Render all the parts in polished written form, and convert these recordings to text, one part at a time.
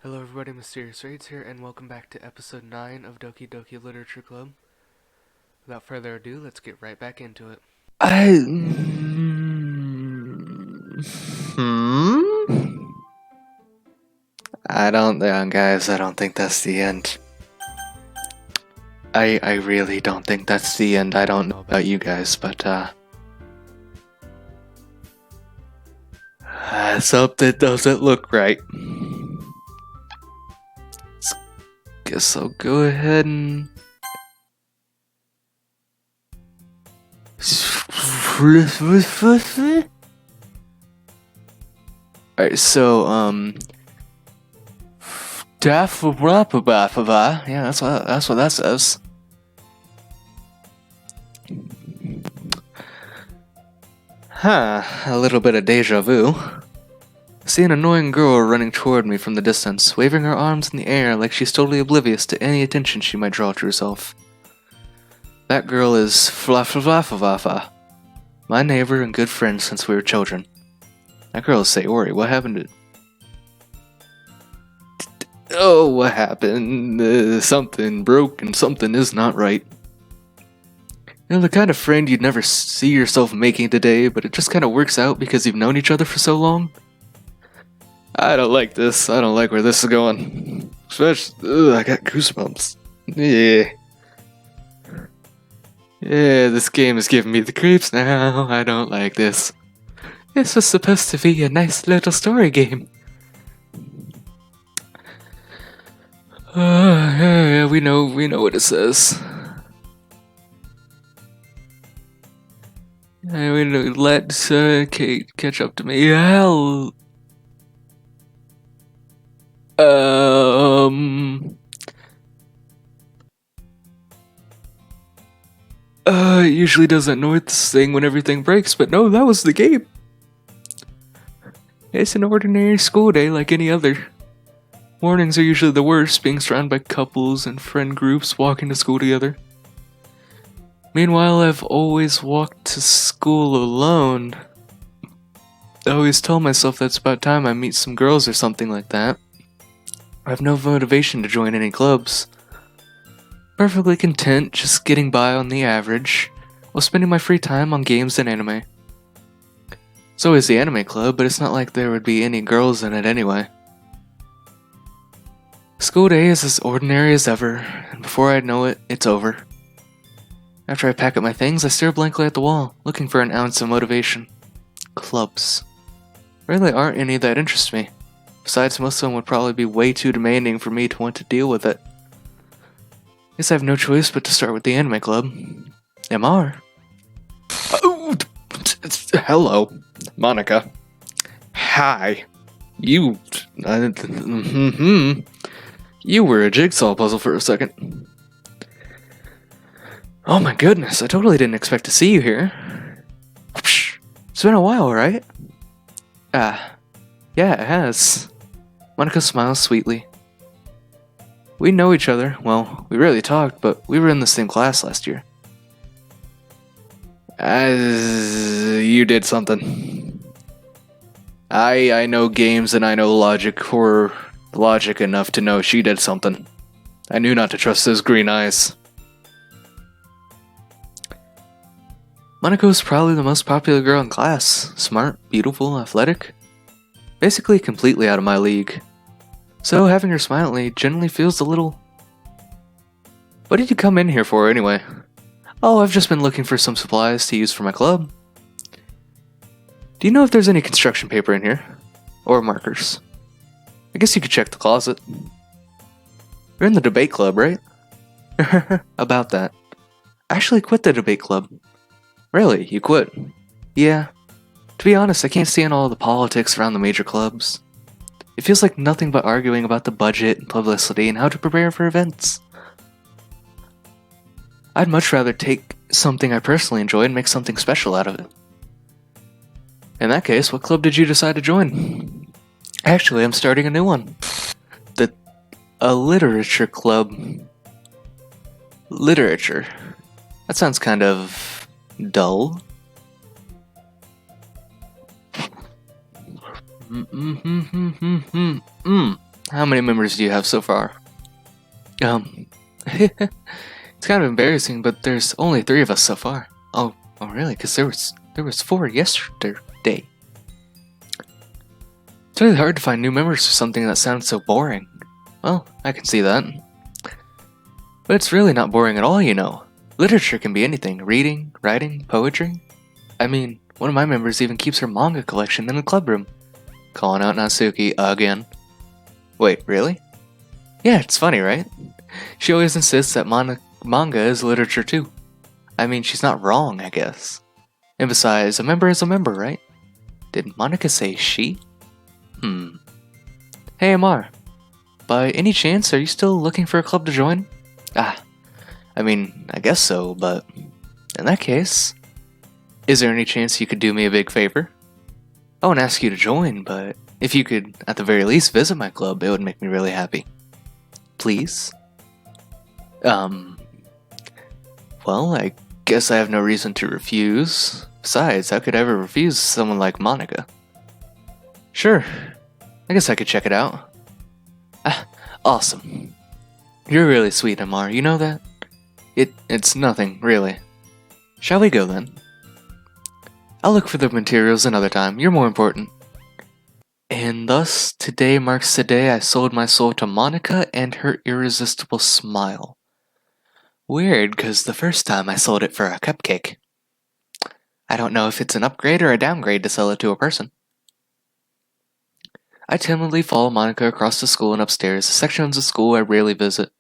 Hello everybody, Mysterious Raids here, and welcome back to episode 9 of Doki Doki Literature Club. Without further ado, let's get right back into it. Guys, I don't think that's the end. I really don't think that's the end. I don't know about you guys, but, something doesn't look right. Guess I'll go ahead and... Alright, so, yeah, that's what that says. A little bit of deja vu. See an annoying girl running toward me from the distance, waving her arms in the air like she's totally oblivious to any attention she might draw to herself. That girl is Flafafafafa, my neighbor and good friend since we were children. That girl is Sayori. What happened to... what happened? Something broke and something is not right. You know, the kind of friend you'd never see yourself making today, but it just kind of works out because you've known each other for so long? I don't like this. I don't like where this is going. Especially, I got goosebumps. Yeah, this game is giving me the creeps now. I don't like this. This was supposed to be a nice little story game. Yeah, we know what it says. Let's Kate catch up to me. Hell. It usually doesn't know this thing when everything breaks, but no, that was the game. It's an ordinary school day like any other. Mornings are usually the worst, being surrounded by couples and friend groups walking to school together. Meanwhile, I've always walked to school alone. I always tell myself that it's about time I meet some girls or something like that. I have no motivation to join any clubs. Perfectly content just getting by on the average, while spending my free time on games and anime. It's always the anime club, but it's not like there would be any girls in it anyway. School day is as ordinary as ever, and before I know it, it's over. After I pack up my things, I stare blankly at the wall, looking for an ounce of motivation. Clubs. Really aren't any that interest me. Besides, most of them would probably be way too demanding for me to want to deal with it. Guess I have no choice but to start with the anime club. MR. Oh, hello, Monica. Hi. You were a jigsaw puzzle for a second. Oh my goodness, I totally didn't expect to see you here. It's been a while, right? Yeah, it has. Monica smiles sweetly. We know each other. Well, we rarely talked, but we were in the same class last year. You did something. I know games and I know logic, or logic enough to know she did something. I knew not to trust those green eyes. Monica was probably the most popular girl in class. Smart, beautiful, athletic. Basically completely out of my league. So having her smile at me generally feels a little... What did you come in here for anyway? Oh, I've just been looking for some supplies to use for my club. Do you know if there's any construction paper in here? Or markers? I guess you could check the closet. You're in the debate club, right? About that. I actually quit the debate club. Really? You quit? Yeah. To be honest, I can't stand all the politics around the major clubs. It feels like nothing but arguing about the budget and publicity and how to prepare for events. I'd much rather take something I personally enjoy and make something special out of it. In that case, what club did you decide to join? Actually, I'm starting a new one. A literature club. Literature. That sounds kind of dull. How many members do you have so far? It's kind of embarrassing, but there's only 3 of us so far. Oh really? Because there was 4 yesterday. It's really hard to find new members for something that sounds so boring. Well, I can see that. But it's really not boring at all, you know. Literature can be anything. Reading, writing, poetry. I mean, one of my members even keeps her manga collection in the club room. Calling out Natsuki again. Wait, really? Yeah, it's funny, right? She always insists that manga is literature too. I mean, she's not wrong, I guess. And besides, a member is a member, right? Did Monica say she? Hey, Amar. By any chance, are you still looking for a club to join? I mean, I guess so, but in that case, is there any chance you could do me a big favor? I won't ask you to join, but if you could, at the very least, visit my club, it would make me really happy. Please? Well, I guess I have no reason to refuse. Besides, how could I ever refuse someone like Monica? Sure, I guess I could check it out. Awesome. You're really sweet, Amar, you know that? It's nothing, really. Shall we go then? I'll look for the materials another time, you're more important. And thus, today marks the day I sold my soul to Monica and her irresistible smile. Weird, cause the first time I sold it for a cupcake. I don't know if it's an upgrade or a downgrade to sell it to a person. I timidly follow Monica across the school and upstairs, sections of school I rarely visit,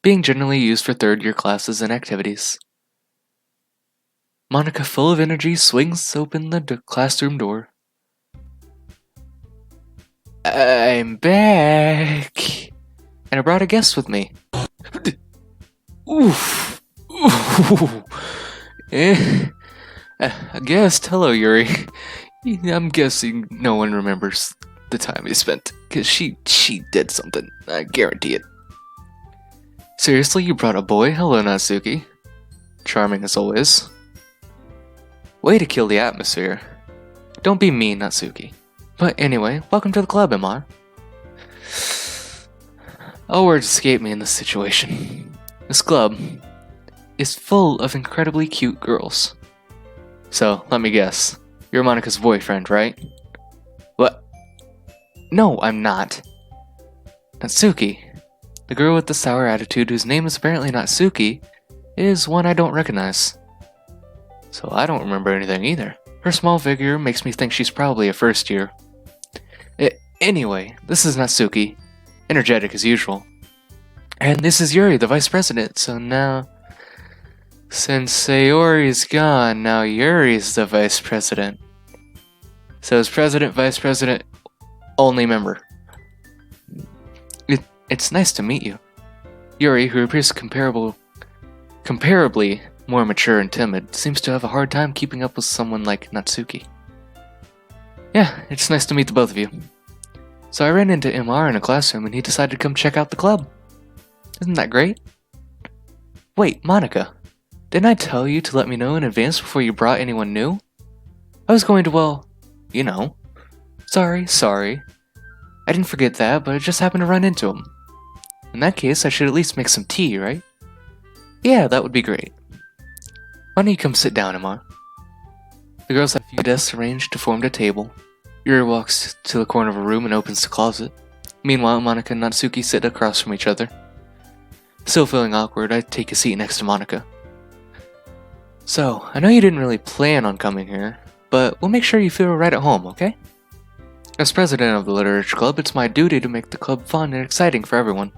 being generally used for third-year classes and activities. Monica, full of energy, swings open the classroom door. I'm back! And I brought a guest with me. Oof! Ooh. A guest? Hello, Yuri. I'm guessing no one remembers the time we spent, because she did something. I guarantee it. Seriously, you brought a boy? Hello, Natsuki. Charming as always. Way to kill the atmosphere. Don't be mean, Natsuki. But anyway, welcome to the club, Amar. All words escape me in this situation. This club is full of incredibly cute girls. So, let me guess. You're Monica's boyfriend, right? What? No, I'm not. Natsuki, the girl with the sour attitude whose name is apparently Natsuki, is one I don't recognize. So I don't remember anything either. Her small figure makes me think she's probably a first year. Anyway, this is Natsuki, energetic as usual. And this is Yuri, the vice president, so now... Since Sayori's gone, now Yuri's the vice president. So is president, vice president, only member. It's nice to meet you. Yuri, who appears comparably more mature and timid, seems to have a hard time keeping up with someone like Natsuki. Yeah, it's nice to meet the both of you. So I ran into MR in a classroom and he decided to come check out the club. Isn't that great? Wait, Monica, didn't I tell you to let me know in advance before you brought anyone new? I was going to, well, you know. Sorry. I didn't forget that, but I just happened to run into him. In that case, I should at least make some tea, right? Yeah, that would be great. Why don't you come sit down, Amar? The girls have a few desks arranged to form a table. Yuri walks to the corner of a room and opens the closet. Meanwhile, Monica and Natsuki sit across from each other. Still feeling awkward, I take a seat next to Monica. So, I know you didn't really plan on coming here, but we'll make sure you feel right at home, okay? As president of the Literature Club, it's my duty to make the club fun and exciting for everyone.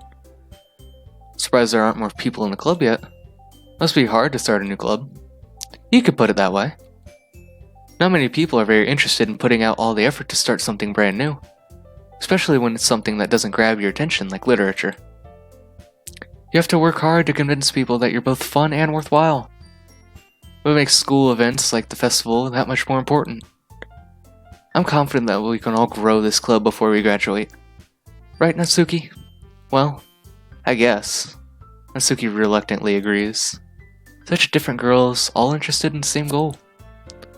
Surprised there aren't more people in the club yet. Must be hard to start a new club. You could put it that way. Not many people are very interested in putting out all the effort to start something brand new, especially when it's something that doesn't grab your attention like literature. You have to work hard to convince people that you're both fun and worthwhile. What makes school events like the festival that much more important? I'm confident that we can all grow this club before we graduate. Right, Natsuki? Well, I guess. Natsuki reluctantly agrees. Such different girls, all interested in the same goal.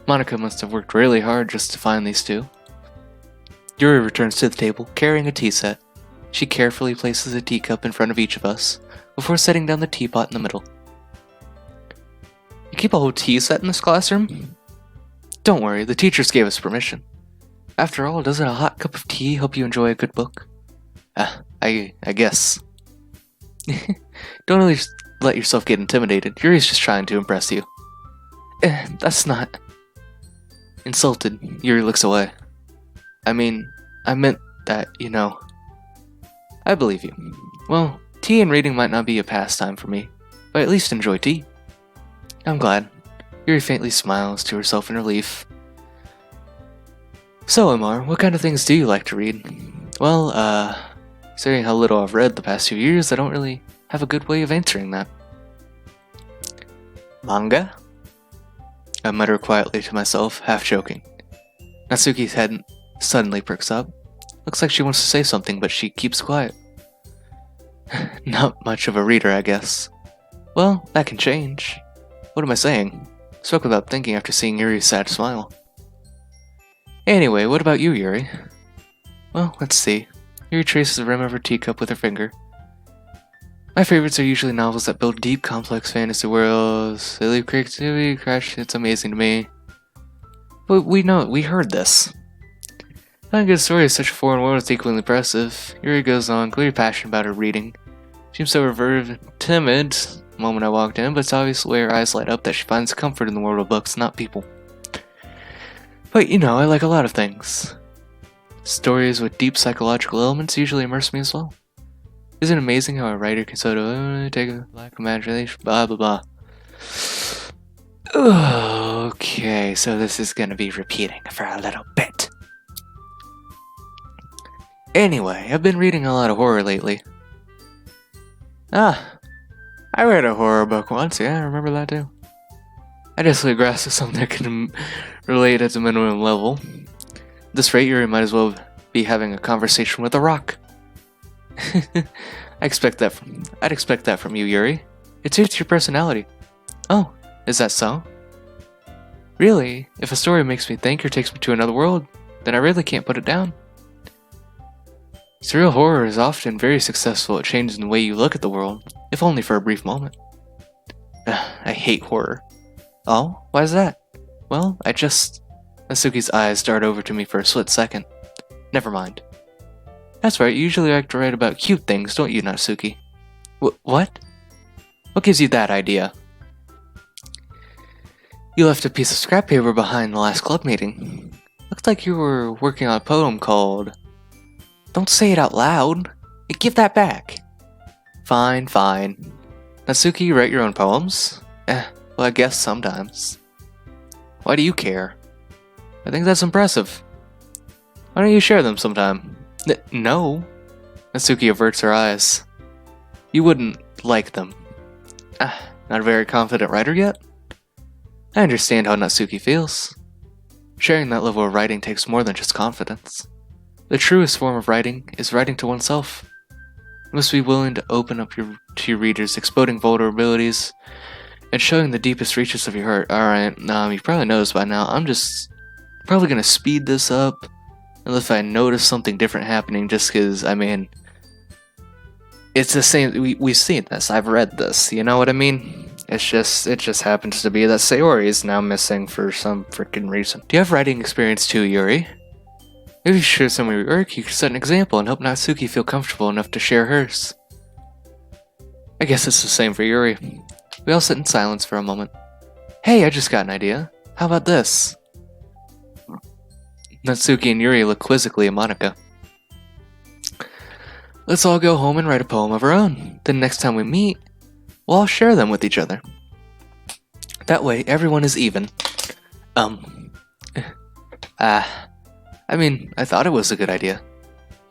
Monica must have worked really hard just to find these two. Yuri returns to the table, carrying a tea set. She carefully places a teacup in front of each of us before setting down the teapot in the middle. You keep a whole tea set in this classroom? Don't worry, the teachers gave us permission. After all, doesn't a hot cup of tea help you enjoy a good book? I guess. Don't really let yourself get intimidated. Yuri's just trying to impress you. That's not... Insulted, Yuri looks away. I meant that, I believe you. Well, tea and reading might not be a pastime for me, but I at least enjoy tea. I'm glad. Yuri faintly smiles to herself in relief. So, Amar, what kind of things do you like to read? Well, considering how little I've read the past few years, I don't really have a good way of answering that. Manga? I mutter quietly to myself, half joking. Natsuki's head suddenly perks up. Looks like she wants to say something, but she keeps quiet. Not much of a reader, I guess. Well, that can change. What am I saying? Spoke without thinking after seeing Yuri's sad smile. Anyway, what about you, Yuri? Well, let's see. Yuri traces the rim of her teacup with her finger. My favorites are usually novels that build deep, complex fantasy worlds. They leave creativity, crash, it's amazing to me. But we heard this. Telling a good story of such a foreign world is equally impressive. Yuri goes on, clearly passionate about her reading. She seems so reserved and timid the moment I walked in, but it's obvious the way her eyes light up that she finds comfort in the world of books, not people. But I like a lot of things. Stories with deep psychological elements usually immerse me as well. Isn't it amazing how a writer can sort of take a lack of imagination, blah blah blah. Okay, so this is gonna be repeating for a little bit. Anyway, I've been reading a lot of horror lately. I read a horror book once, yeah, I remember that too. I definitely grasped something that can relate at the minimum level. At this rate, Yuri might as well be having a conversation with a rock. I'd expect that from you, Yuri. It suits your personality. Oh, is that so? Really? If a story makes me think or takes me to another world, then I really can't put it down. Surreal horror is often very successful at changing the way you look at the world, if only for a brief moment. I hate horror. Oh, why is that? Well, Natsuki's eyes dart over to me for a split second. Never mind. That's right, you usually like to write about cute things, don't you, Natsuki? What? What gives you that idea? You left a piece of scrap paper behind the last club meeting. Looks like you were working on a poem called... Don't say it out loud. Give that back. Fine. Natsuki, you write your own poems? Well, I guess sometimes. Why do you care? I think that's impressive. Why don't you share them sometime? No. Natsuki averts her eyes. You wouldn't like them. Not a very confident writer yet? I understand how Natsuki feels. Sharing that level of writing takes more than just confidence. The truest form of writing is writing to oneself. You must be willing to open up to your readers, exposing vulnerabilities, and showing the deepest reaches of your heart. Alright, you probably noticed by now, I'm just probably gonna speed this up, unless I notice something different happening, just because, it's the same, we've seen this, I've read this, you know what I mean? It just happens to be that Sayori is now missing for some freaking reason. Do you have writing experience too, Yuri? If you share some of your work, you could set an example and help Natsuki feel comfortable enough to share hers. I guess it's the same for Yuri. We all sit in silence for a moment. Hey, I just got an idea. How about this? Natsuki and Yuri look quizzically at Monika. Let's all go home and write a poem of our own. Then next time we meet, we'll all share them with each other. That way, everyone is even. I thought it was a good idea.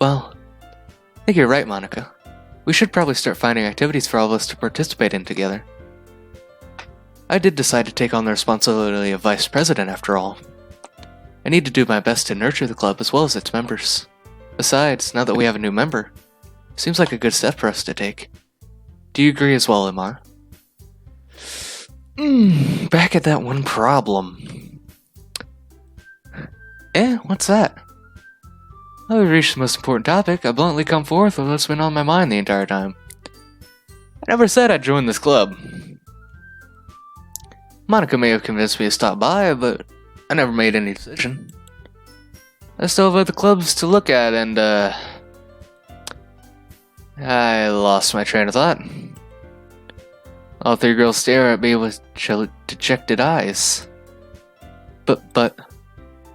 Well, I think you're right, Monika. We should probably start finding activities for all of us to participate in together. I did decide to take on the responsibility of vice president after all. I need to do my best to nurture the club as well as its members. Besides, now that we have a new member, seems like a good step for us to take. Do you agree as well, Imar? Back at that one problem. What's that? Well, we reached the most important topic. I bluntly come forth with what's been on my mind the entire time. I never said I'd join this club. Monica may have convinced me to stop by, but I never made any decision. I still have other clubs to look at, and I lost my train of thought. All three girls stare at me with dejected eyes. But,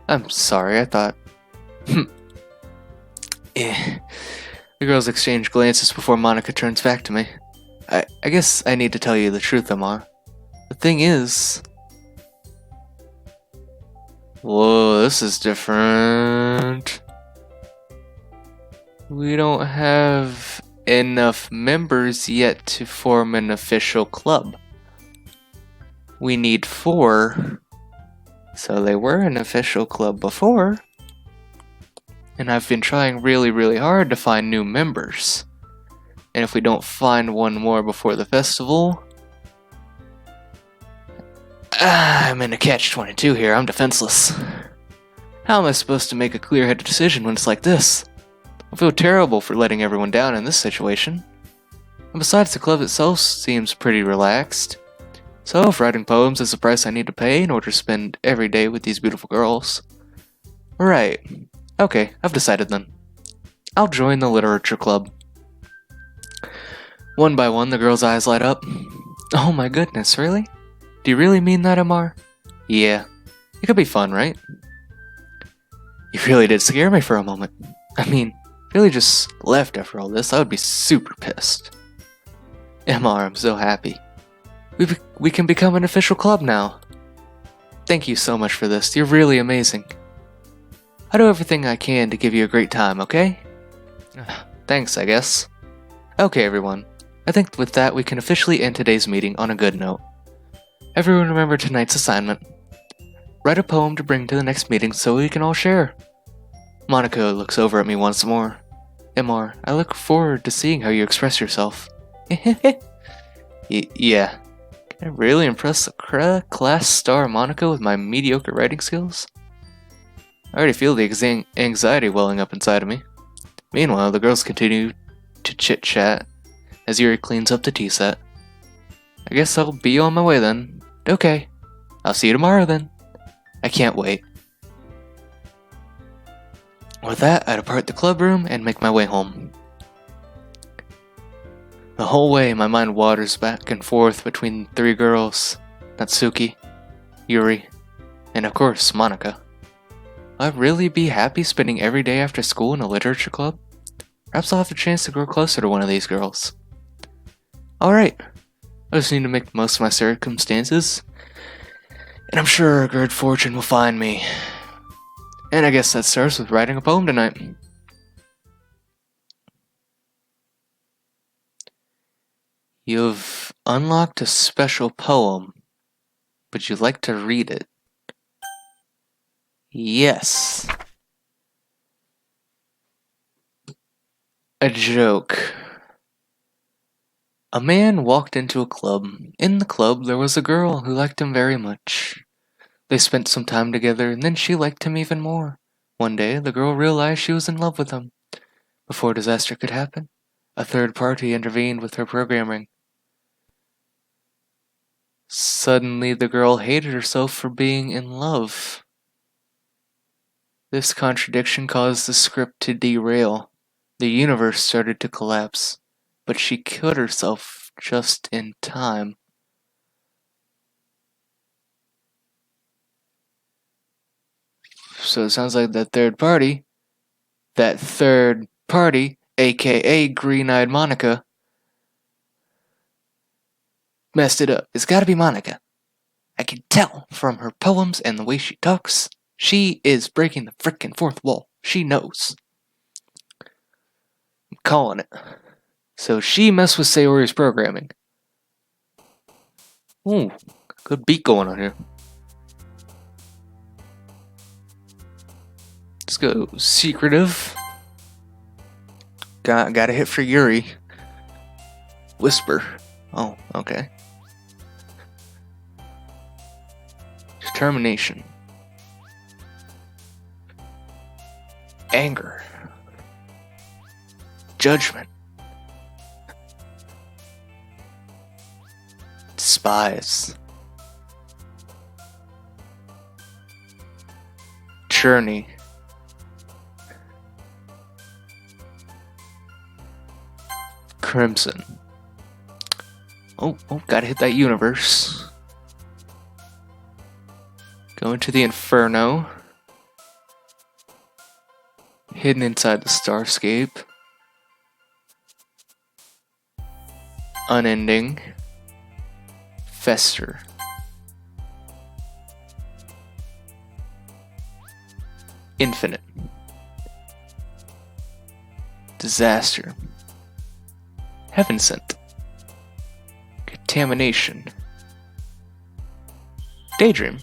I'm sorry, I thought. The girls exchange glances before Monica turns back to me. I guess I need to tell you the truth, Amar. The thing is... Whoa, this is different. We don't have enough members yet to form an official club. We need 4. So they were an official club before. And I've been trying really, really hard to find new members. And if we don't find one more before the festival... I'm in a catch-22 here, I'm defenseless. How am I supposed to make a clear-headed decision when it's like this? I feel terrible for letting everyone down in this situation. And besides, the club itself seems pretty relaxed. So if writing poems is the price I need to pay in order to spend every day with these beautiful girls... Right. Okay, I've decided then. I'll join the literature club. One by one, the girls' eyes light up. Oh my goodness, really? Do you really mean that, Amar? Yeah. It could be fun, right? You really did scare me for a moment. I mean, if you really just left after all this, I would be super pissed. Amar, I'm so happy. We can become an official club now. Thank you so much for this. You're really amazing. I'll do everything I can to give you a great time, okay? Thanks, I guess. Okay, everyone. I think with that, we can officially end today's meeting on a good note. Everyone remember tonight's assignment. Write a poem to bring to the next meeting so we can all share. Monica looks over at me once more. Amar, I look forward to seeing how you express yourself. Yeah. Can I really impress the class star Monica with my mediocre writing skills? I already feel the anxiety welling up inside of me. Meanwhile, the girls continue to chit-chat as Yuri cleans up the tea set. I guess I'll be on my way then. Okay. I'll see you tomorrow then. I can't wait. With that, I depart the club room and make my way home. The whole way, my mind wanders back and forth between 3 girls, Natsuki, Yuri, and of course, Monica. Will I really be happy spending every day after school in a literature club? Perhaps I'll have a chance to grow closer to one of these girls. Alright, I just need to make the most of my circumstances, and I'm sure a good fortune will find me. And I guess that starts with writing a poem tonight. You've unlocked a special poem. Would you like to read it? Yes. A joke. A man walked into a club. In the club, there was a girl who liked him very much. They spent some time together, and then she liked him even more. One day, the girl realized she was in love with him. Before disaster could happen, a third party intervened with her programming. Suddenly, the girl hated herself for being in love. This contradiction caused the script to derail. The universe started to collapse, but she killed herself just in time. So it sounds like that third party, aka Green-Eyed Monica, messed it up. It's gotta be Monica. I can tell from her poems and the way she talks. She is breaking the frickin' fourth wall. She knows. I'm calling it. So she messed with Sayori's programming. Ooh, good beat going on here. Let's go secretive. Got a hit for Yuri. Whisper. Oh, okay. Determination. Anger. judgment, despise, journey, crimson. Oh, gotta hit that universe. Go into the inferno. Hidden inside the starscape. Unending. Fester. Infinite. Disaster. Heaven sent. Contamination. Daydream.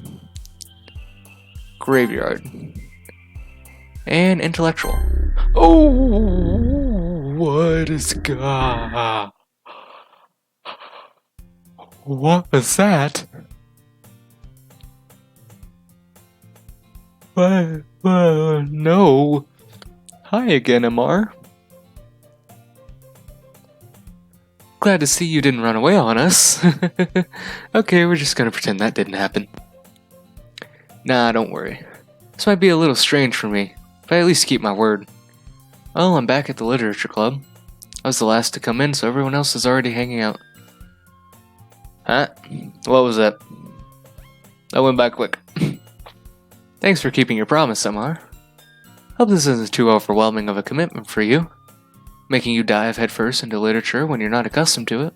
Graveyard. And intellectual. Oh, what is God? What was that? What? No. Hi again, MR. Glad to see you didn't run away on us. Okay, we're just gonna pretend that didn't happen. Nah, don't worry. This might be a little strange for me, but I at least keep my word. Well, I'm back at the literature club. I was the last to come in, so everyone else is already hanging out. Huh? What was that? That went by quick. Thanks for keeping your promise, MR. Hope this isn't too overwhelming of a commitment for you, making you dive headfirst into literature when you're not accustomed to it.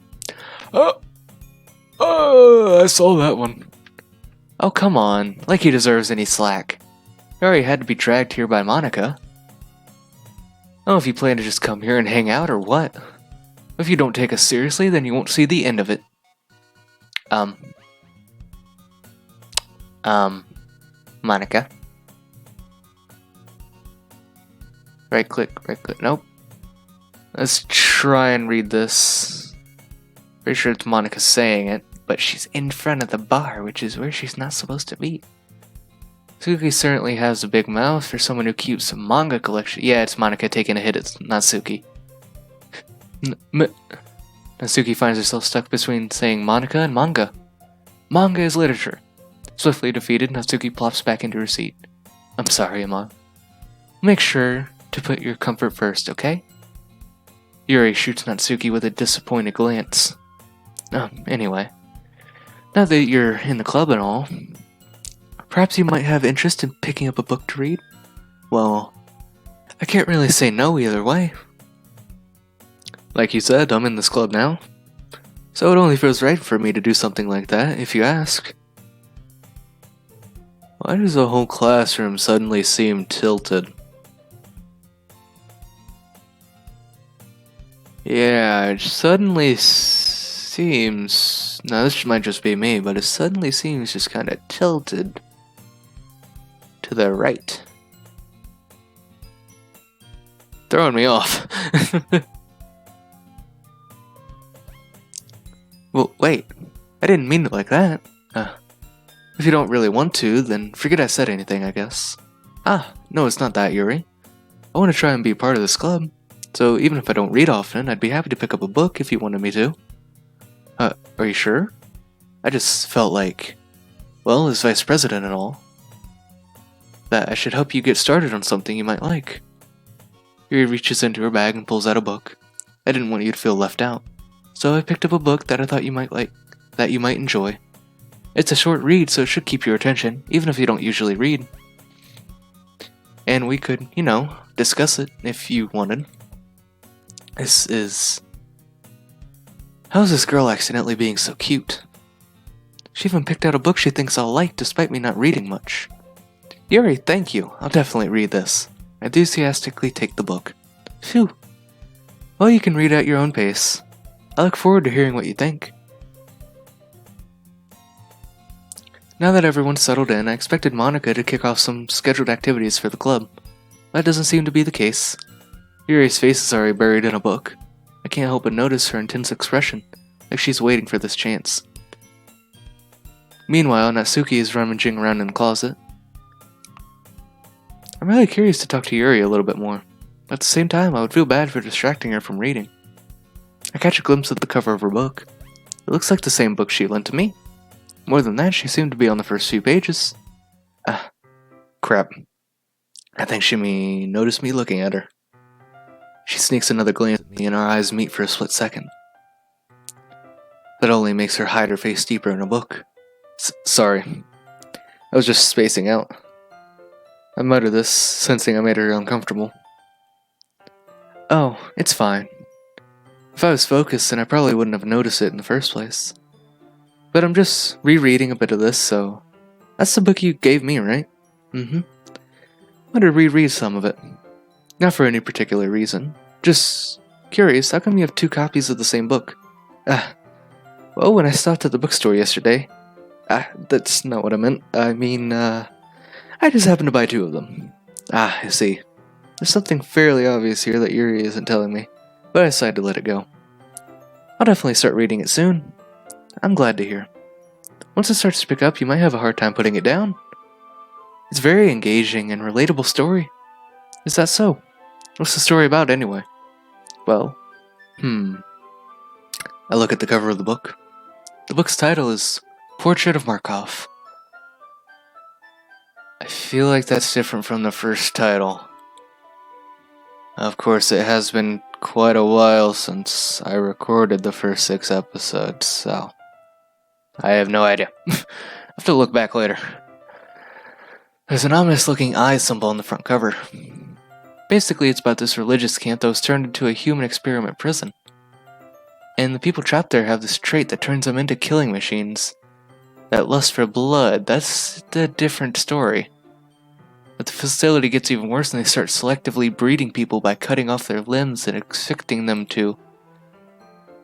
Oh, I saw that one. Oh, come on, like he deserves any slack. He already had to be dragged here by Monica. Oh, if you plan to just come here and hang out or what? If you don't take us seriously, then you won't see the end of it. Monica. Right click, nope. Let's try and read this. Pretty sure it's Monica saying it, but she's in front of the bar, which is where she's not supposed to be. Suki certainly has a big mouth for someone who keeps a manga collection. Yeah, it's Monica taking a hit, it's not Suki. Natsuki finds herself stuck between saying Monica and manga. Manga is literature. Swiftly defeated, Natsuki plops back into her seat. I'm sorry, Emma. Make sure to put your comfort first, okay? Yuri shoots Natsuki with a disappointed glance. Anyway. Now that you're in the club and all, perhaps you might have interest in picking up a book to read? Well, I can't really say no either way. Like you said, I'm in this club now, so it only feels right for me to do something like that, if you ask. Why does the whole classroom suddenly seem tilted? Yeah, it suddenly seems... Now this might just be me, but it suddenly seems just kind of tilted to the right. Throwing me off. Well, wait. I didn't mean it like that. If you don't really want to, then forget I said anything, I guess. No, it's not that, Yuri. I want to try and be part of this club, so even if I don't read often, I'd be happy to pick up a book if you wanted me to. Are you sure? I just felt like, well, as vice president and all, that I should help you get started on something you might like. Yuri reaches into her bag and pulls out a book. I didn't want you to feel left out, so I picked up a book that I thought you might like, that you might enjoy. It's a short read, so it should keep your attention, even if you don't usually read. And we could, discuss it if you wanted. This is... How's this girl accidentally being so cute? She even picked out a book she thinks I'll like despite me not reading much. Yuri, thank you. I'll definitely read this. I enthusiastically take the book. Phew. Well, you can read at your own pace. I look forward to hearing what you think. Now that everyone's settled in, I expected Monica to kick off some scheduled activities for the club. That doesn't seem to be the case. Yuri's face is already buried in a book. I can't help but notice her intense expression, like she's waiting for this chance. Meanwhile, Natsuki is rummaging around in the closet. I'm really curious to talk to Yuri a little bit more. At the same time, I would feel bad for distracting her from reading. I catch a glimpse of the cover of her book. It looks like the same book she lent to me. More than that, she seemed to be on the first few pages. Ah, crap. I think she may notice me looking at her. She sneaks another glance at me and our eyes meet for a split second. That only makes her hide her face deeper in a book. Sorry. I was just spacing out. I muttered this, sensing I made her uncomfortable. Oh, it's fine. If I was focused, then I probably wouldn't have noticed it in the first place. But I'm just rereading a bit of this, so... That's the book you gave me, right? Mm-hmm. I wanted to reread some of it. Not for any particular reason. Just curious, how come you have 2 copies of the same book? Well, when I stopped at the bookstore yesterday... that's not what I meant. I mean, I just happened to buy 2 of them. I see. There's something fairly obvious here that Yuri isn't telling me, but I decided to let it go. I'll definitely start reading it soon. I'm glad to hear. Once it starts to pick up, you might have a hard time putting it down. It's a very engaging and relatable story. Is that so? What's the story about, anyway? Well, I look at the cover of the book. The book's title is Portrait of Markov. I feel like that's different from the first title. Of course, it has been quite a while since I recorded the first 6 episodes, so... I have no idea. I'll have to look back later. There's an ominous-looking eye symbol on the front cover. Basically, it's about this religious camp that was turned into a human experiment prison. And the people trapped there have this trait that turns them into killing machines. That lust for blood, that's a different story. But the facility gets even worse and they start selectively breeding people by cutting off their limbs and expecting them to...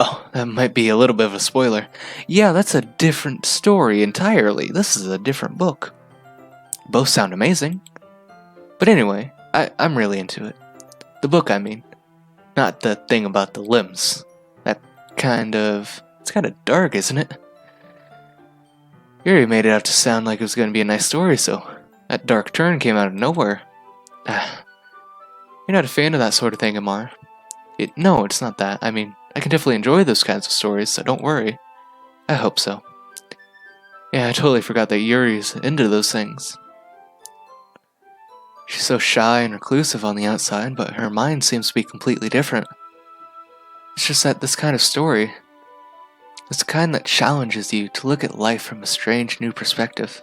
Oh, that might be a little bit of a spoiler. Yeah, that's a different story entirely. This is a different book. Both sound amazing. But anyway, I'm really into it. The book, I mean. Not the thing about the limbs. It's kind of dark, isn't it? Yuri made it out to sound like it was going to be a nice story, so that dark turn came out of nowhere. You're not a fan of that sort of thing, Amar. No, it's not that. I mean, I can definitely enjoy those kinds of stories, so don't worry. I hope so. Yeah, I totally forgot that Yuri's into those things. She's so shy and reclusive on the outside, but her mind seems to be completely different. It's just that this kind of story, it's the kind that challenges you to look at life from a strange new perspective.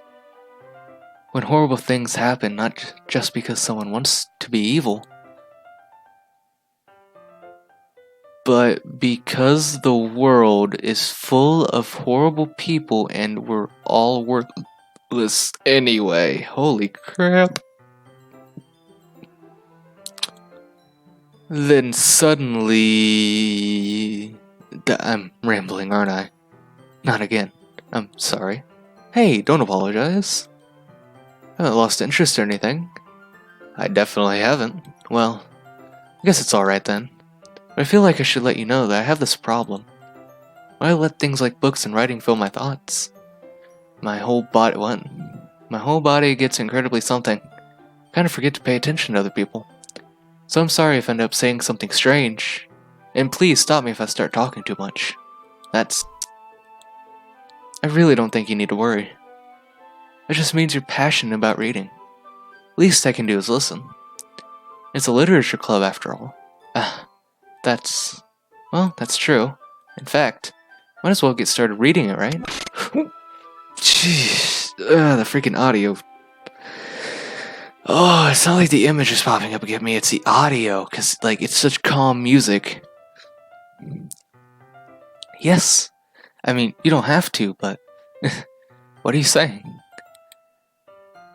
When horrible things happen, not just because someone wants to be evil, but because the world is full of horrible people and we're all worthless anyway. Holy crap. Then suddenly... I'm rambling, aren't I? Not again. I'm sorry. Hey, don't apologize. I haven't lost interest or anything. I definitely haven't. Well, I guess it's alright then. But I feel like I should let you know that I have this problem. When I let things like books and writing fill my thoughts, my whole body gets incredibly something. I kind of forget to pay attention to other people. So I'm sorry if I end up saying something strange. And please stop me if I start talking too much. I really don't think you need to worry. It just means you're passionate about reading. Least I can do is listen. It's a literature club after all. That's true. In fact, might as well get started reading it, right? Jeez, the freaking audio. Oh, it's not like the image is popping up against me, it's the audio, because, like, it's such calm music. Yes. I mean, you don't have to, but... What are you saying?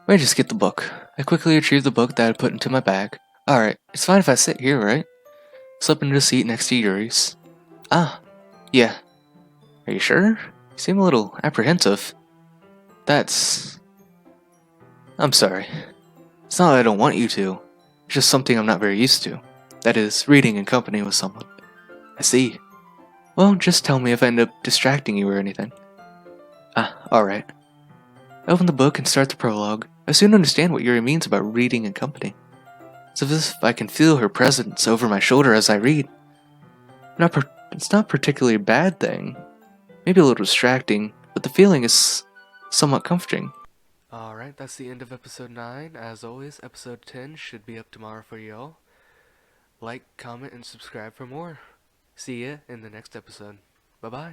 Let me just get the book. I quickly retrieved the book that I put into my bag. Alright, it's fine if I sit here, right? Slip into the seat next to Yuri's. Yeah. Are you sure? You seem a little apprehensive. I'm sorry. It's not that I don't want you to. It's just something I'm not very used to. That is, reading in company with someone. I see. Well, just tell me if I end up distracting you or anything. Alright. I open the book and start the prologue. I soon understand what Yuri means about reading in company. It's as if I can feel her presence over my shoulder as I read. It's not particularly a bad thing, maybe a little distracting, but the feeling is somewhat comforting. Alright, that's the end of episode 9. As always, episode 10 should be up tomorrow for y'all. Like, comment, and subscribe for more. See ya in the next episode. Bye bye.